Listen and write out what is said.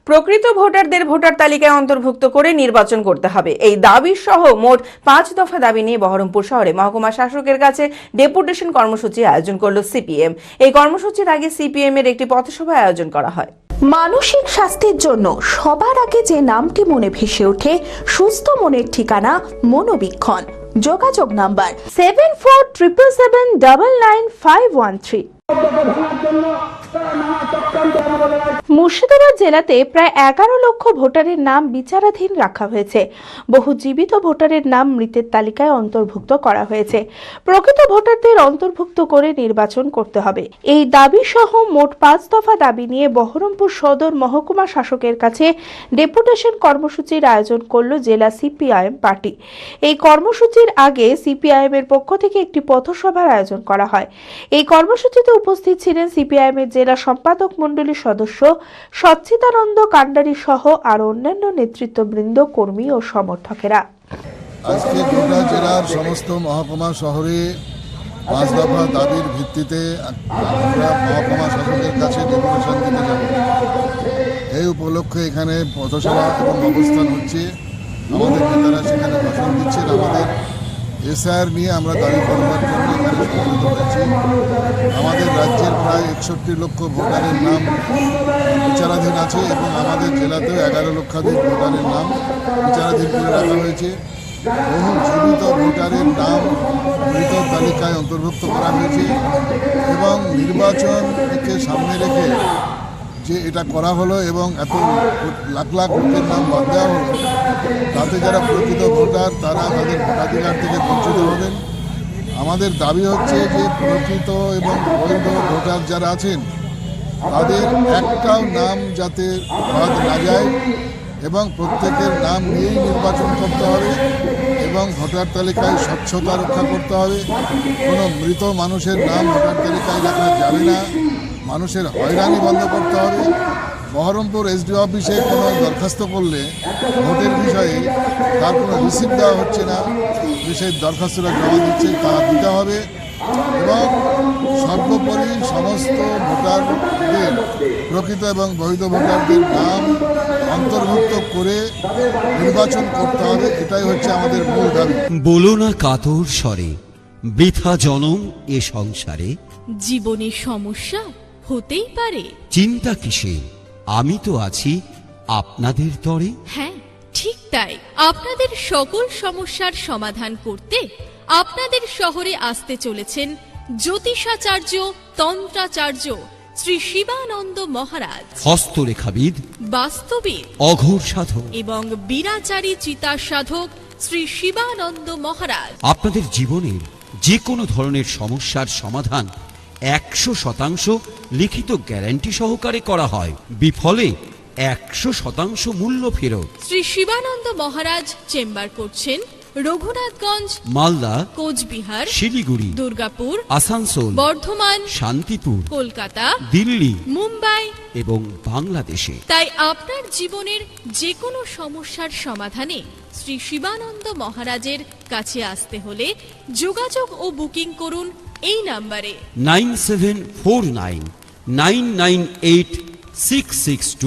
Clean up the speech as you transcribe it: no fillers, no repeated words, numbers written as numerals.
প্রকৃত ভোটারদের ভোটার তালিকায় অন্তর্ভুক্ত করে নির্বাচন করতে হবে, এই দাবি সহ মোট 5 দফা দাবি নিয়ে বহরমপুর শহরে মহকুমা শাসকের কাছে ডেপুটেশন কর্মসূচি আয়োজন করল সিপিএম। এই কর্মসূচির আগে সিপিএম এর একটি পথসভা আয়োজন করা হয়। মানসিক স্বাস্থ্যের জন্য সবার আগে যে নামটি মনে ভেসে ওঠে, সুস্থ মনের ঠিকানা মনোবীক্ষণ। যোগাযোগ নাম্বার 7477799513। মুর্শিদাবাদ জেলাতে প্রায় 11 লক্ষ ভোটারের নাম বিচারাধীন রাখা হয়েছে। বহু জীবিত ভোটারের নাম মৃতের তালিকায় অন্তর্ভুক্ত করা হয়েছে। প্রকৃত ভোটারদের অন্তর্ভুক্ত করে নির্বাচন করতে হবে, এই দাবি সহ মোট 5 দফা দাবি নিয়ে বহরমপুর সদর মহকুমা শাসকের কাছে ডেপুটেশন কর্মসূচির আয়োজন করল জেলা সিপিআইএম পার্টি। এই কর্মসূচির আগে সিপিআইএম এর পক্ষ থেকে একটি পথসভার আয়োজন করা হয়। এই কর্মসূচিতে উপস্থিত ছিলেন সিপিআইএম এর জেলা সম্পাদক মণ্ডলীর সদস্য সচ্চিদানন্দ কান্ডারি সহ আর অন্যান্য নেতৃত্ববৃন্দ, কর্মী ও সমর্থকেরা। আজকে গোটা জেলার সমস্ত মহকুমা শহরে 5 দফা দাবির ভিত্তিতে আমরা মহকুমা শাসকের কাছে ডেপুটেশন দিতে যাব। এই উপলক্ষে এখানে পথসভা এবং অবস্থান হচ্ছে। আমাদের নেতারা সেখানে ভাষণ দিচ্ছেন। আমাদের এসআইআর নিয়ে আমরা দাবি করবার জন্য এখানে সমবেত হয়েছি। আমাদের রাজ্যের প্রায় 61 লক্ষ ভোটারের নাম বিচারাধীন আছে এবং আমাদের জেলাতেও 11 লক্ষাধিক ভোটারের নাম বিচারাধীন করে রাখা হয়েছে। বহু জীবিত ভোটারের নাম মৃত তালিকায় অন্তর্ভুক্ত করা হয়েছে এবং নির্বাচনকে সামনে রেখে যে এটা করা হলো এবং এত লাখ লাখ লোকের নাম বাদ দেওয়া হলো, তাতে যারা প্রকৃত ভোটার তারা তাদের ভোটাধিকার থেকে বঞ্চিত হবেন। আমাদের দাবি হচ্ছে যে প্রকৃত এবং বৈধ ভোটার যারা আছেন তাদের একটাও নাম যাতে বাদ না যায় এবং প্রত্যেকের নাম নিয়েই নির্বাচন করতে হবে এবং ভোটার তালিকায় স্বচ্ছতা রক্ষা করতে হবে। কোনো মৃত মানুষের নাম ভোটার তালিকায় রাখা যাবে না। মানুষের হয়রানি বন্ধ করতে হবে। বহরমপুর এসডিও অফিসে কোনো দরখাস্ত করলে ভোটের বিষয়ে তার কোনো রিসিপ্ট দেওয়া হচ্ছে না, যে সেই দরখাস্তটা জমা দিচ্ছে তা দিতে হবে এবং সর্বোপরি সমস্ত ভোটারদের প্রকৃত এবং বৈধ ভোটারদের নাম অন্তর্ভুক্ত করে নির্বাচন করতে হবে। এটাই হচ্ছে আমাদের মূল দাবি। বলো না কাতর স্বরে, বৃথা জনম এ সংসারে, জীবনের সমস্যা হতেই পারে, চিন্তা কিসে, আমি তো আছি আপনাদের তরে। হ্যাঁ ঠিক তাই, আপনাদের সকল সমস্যার সমাধান করতে আপনাদের শহরে আসতে চলেছেন জ্যোতিষাচার্য তন্ত্রাচার্য শ্রী শিবানন্দ মহারাজ, হস্তরেখাবিদ, বাস্তবিক, অঘোর সাধক এবং বীরাচারী চিতা সাধক শ্রী শিবানন্দ মহারাজ। আপনাদের জীবনের যে কোনো ধরনের সমস্যার সমাধান 100% লিখিত গ্যারান্টি সহকারে করা হয়। বিফলে 100% মূল্য ফেরত। শ্রী শিবানন্দ মহারাজ চেম্বার করছেন রঘুনাথগঞ্জ, মালদা, কোচবিহার, শিলিগুড়ি, দুর্গাপুর, আসানসোল, বর্ধমান, শান্তিপুর, কলকাতা, দিল্লি, মুম্বাই এবং বাংলাদেশে। তাই আপনার জীবনের যে কোনো সমস্যার সমাধানে শ্রী শিবানন্দ মহারাজের কাছে আসতে হলে যোগাযোগ ও বুকিং করুন এই নাম্বারে 9749998662।